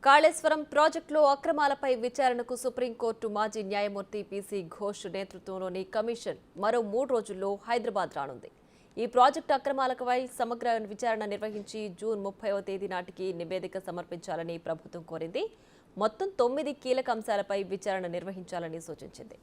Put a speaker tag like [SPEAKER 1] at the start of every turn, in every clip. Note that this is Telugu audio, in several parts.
[SPEAKER 1] కాళేశ్వరం ప్రాజెక్టులో అక్రమాలపై విచారణకు సుప్రీంకోర్టు మాజీ న్యాయమూర్తి పీసీ ఘోష్ నేతృత్వంలోని కమిషన్ మరో 3 రోజుల్లో హైదరాబాద్ రానుంది. ఈ ప్రాజెక్టు అక్రమాలపై సమగ్ర విచారణ నిర్వహించి జూన్ 30వ తేదీ నాటికి నివేదిక సమర్పించాలని ప్రభుత్వం కోరింది. మొత్తం 9 కీలక అంశాలపై విచారణ నిర్వహించాలని సూచించింది.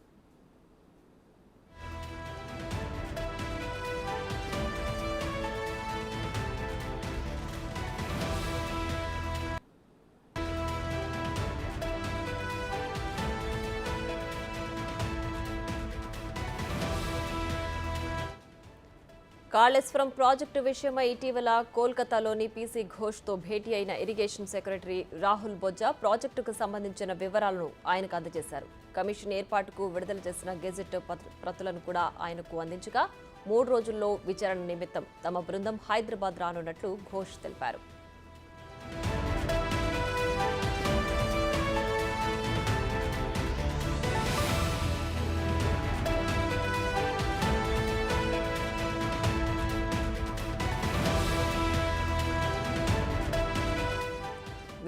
[SPEAKER 1] కాళేశ్వరం ప్రాజెక్టు విషయమై ఇటీవల కోల్కతాలోని పీసీ ఘోష్తో భేటీ అయిన ఇరిగేషన్ సెక్రటరీ రాహుల్ బొజ్జా ప్రాజెక్టుకు సంబంధించిన వివరాలను ఆయనకు అందజేశారు. కమిషన్ ఏర్పాటుకు విడుదల చేసిన గెజెట్ ప్రతులను కూడా ఆయనకు అందించగా 3 రోజుల్లో విచారణ నిమిత్తం తమ బృందం హైదరాబాద్ రానున్నట్లు ఘోష్ తెలిపారు.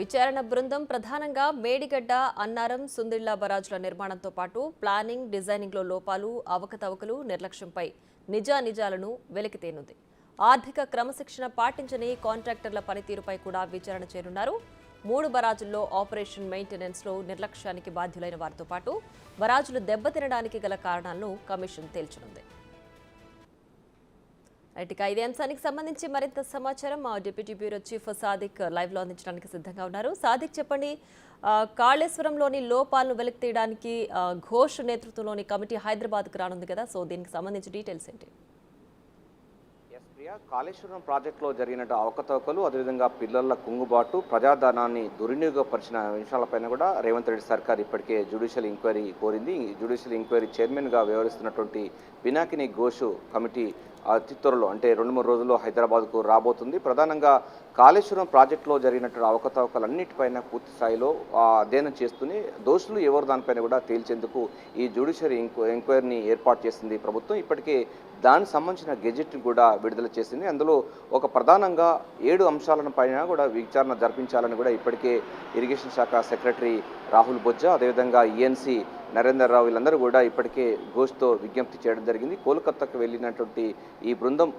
[SPEAKER 1] విచారణ బృందం ప్రధానంగా మేడిగడ్డ, అన్నారం, సుందిళ్ల బరాజుల నిర్మాణంతో పాటు ప్లానింగ్, డిజైనింగ్లో లోపాలు, అవకతవకలు, నిర్లక్ష్యంపై నిజానిజాలను వెలికితేనుంది. ఆర్థిక క్రమశిక్షణ పాటించని కాంట్రాక్టర్ల పనితీరుపై కూడా విచారణ చేయనున్నారు. 3 బరాజుల్లో ఆపరేషన్ మెయింటెనెన్స్లో నిర్లక్ష్యానికి బాధ్యులైన వారితో పాటు బరాజులు దెబ్బతినడానికి గల కారణాలను కమిషన్ తేల్చనుంది. ఇక ఇదే అంశానికి సంబంధించి మరింత సమాచారం మా deputy bureau chief Sadiq live లో అందించడానికి సిద్ధంగా ఉన్నారు. సాదిక్, చెప్పండి, కాళేశ్వరంలోని లోపాలను వెలికి తీయడానికి ఘోష్ నేతృత్వంలోని కమిటీ హైదరాబాద్కు రానుంది కదా, సో దీనికి సంబంధించి డీటెయిల్స్ ఏంటి?
[SPEAKER 2] కాళేశ్వరం ప్రాజెక్టులో జరిగిన అవకతవకలు, అదేవిధంగా పిల్లల కుంగుబాటు, ప్రజాధనాన్ని దుర్వినియోగపరిచిన విషయాలపైన కూడా రేవంత్ రెడ్డి సర్కార్ ఇప్పటికే జ్యుడిషియల్ ఎంక్వైరీ కోరింది. జ్యుడిషియల్ ఎంక్వైరీ చైర్మన్గా వ్యవహరిస్తున్నటువంటి పినాకిని ఘోష్ కమిటీ అతి త్వరలో అంటే 2-3 రోజుల్లో హైదరాబాద్కు రాబోతుంది. ప్రధానంగా కాళేశ్వరం ప్రాజెక్టులో జరిగినటువంటి అవకతవకలన్నిటిపైన పూర్తి స్థాయిలో అధ్యయనం చేస్తూనే దోషులు ఎవరు దానిపైన కూడా తేల్చేందుకు ఈ జ్యుడిషియల్ ఎంక్వైరీని ఏర్పాటు చేసింది ప్రభుత్వం. ఇప్పటికే దానికి సంబంధించిన గెజెట్ని కూడా విడుదల చేసింది. అందులో ఒక ప్రధానంగా 7 అంశాలను పైన కూడా విచారణ జరిపించాలని కూడా ఇప్పటికే ఇరిగేషన్ శాఖ సెక్రటరీ రాహుల్ బొజ్జా, అదేవిధంగా ఈఎన్సీ నరేందర్ రావు వీళ్ళందరూ కూడా ఇప్పటికే ఘోష్తో విజ్ఞప్తి చేయడం జరిగింది. కోల్కతాకు వెళ్ళినటువంటి ఈ బృందం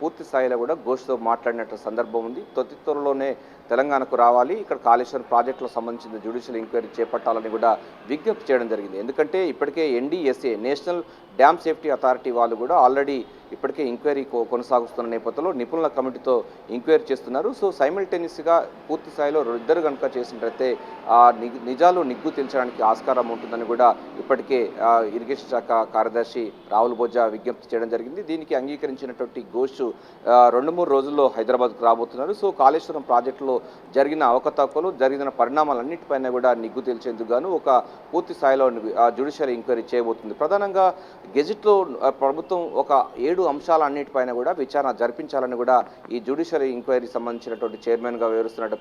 [SPEAKER 2] పూర్తి స్థాయిలో కూడా ఘోష్తో మాట్లాడినట్టు సందర్భం ఉంది. త్వరలోనే తెలంగాణకు రావాలి, ఇక్కడ కాళేశ్వరం ప్రాజెక్టులకు సంబంధించిన జ్యుడిషియల్ ఎంక్వైరీ చేపట్టాలని కూడా విజ్ఞప్తి చేయడం జరిగింది. ఎందుకంటే ఇప్పటికే NDSA national dam safety authority వాళ్ళు కూడా ఆల్రెడీ ఇప్పటికే ఎంక్వైరీ కొనసాగుతున్న నేపథ్యంలో నిపుణుల కమిటీతో ఎంక్వైరీ చేస్తున్నారు. సో సైమల్టేనియస్గా పూర్తి స్థాయిలో ఇద్దరు కనుక చేసినట్లయితే నిజాలు నిగ్గు తేల్చడానికి ఆస్కారం ఉంటుందని కూడా ఇప్పటికే ఇరిగేషన్ శాఖ కార్యదర్శి రాహుల్ బొజ్జా విజ్ఞప్తి చేయడం జరిగింది. దీనికి అంగీకరించినటువంటి ఘోష్ 2-3 రోజుల్లో హైదరాబాద్కు రాబోతున్నారు. సో కాళేశ్వరం ప్రాజెక్టులో జరిగిన అవకతవకలు, జరిగిన పరిణామాలన్నింటిపైన కూడా నిగ్గు తేల్చేందుకు గాను ఒక పూర్తి స్థాయిలో జ్యుడిషియల్ ఎంక్వైరీ చేయబోతుంది. ప్రధానంగా గెజెట్లో ప్రభుత్వం ఒక 7 అంశాలన్నిటిపైన కూడా విచారణ జరిపించాలని కూడా ఈ జ్యుడిషియల్ ఎంక్వైరీ సంబంధించినటువంటి చైర్మన్గా వ్యవహరిస్తున్నట్టు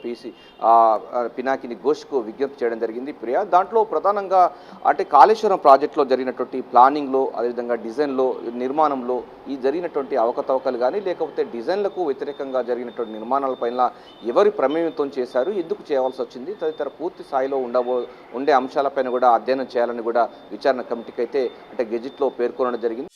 [SPEAKER 2] పినాకిని ఘోష్కు విజ్ఞప్తి చేయడం జరిగింది. ప్రియా, దాంట్లో ప్రధానంగా అంటే కాళేశ్వరం ప్రాజెక్టులో జరిగినటువంటి ప్లానింగ్లో, అదేవిధంగా డిజైన్లో, నిర్మాణంలో ఈ జరిగినటువంటి అవకతవకలు కానీ, లేకపోతే డిజైన్లకు వ్యతిరేకంగా జరిగినటువంటి నిర్మాణాలపైన ఎవరి ప్రమేయంతో చేశారు, ఎందుకు చేయవలసి వచ్చింది, తదితర పూర్తి స్థాయిలో ఉండే అంశాలపైన కూడా అధ్యయనం చేయాలని కూడా విచారణ కమిటీకి అయితే అంటే గెజెట్లో పేర్కొనడం జరిగింది.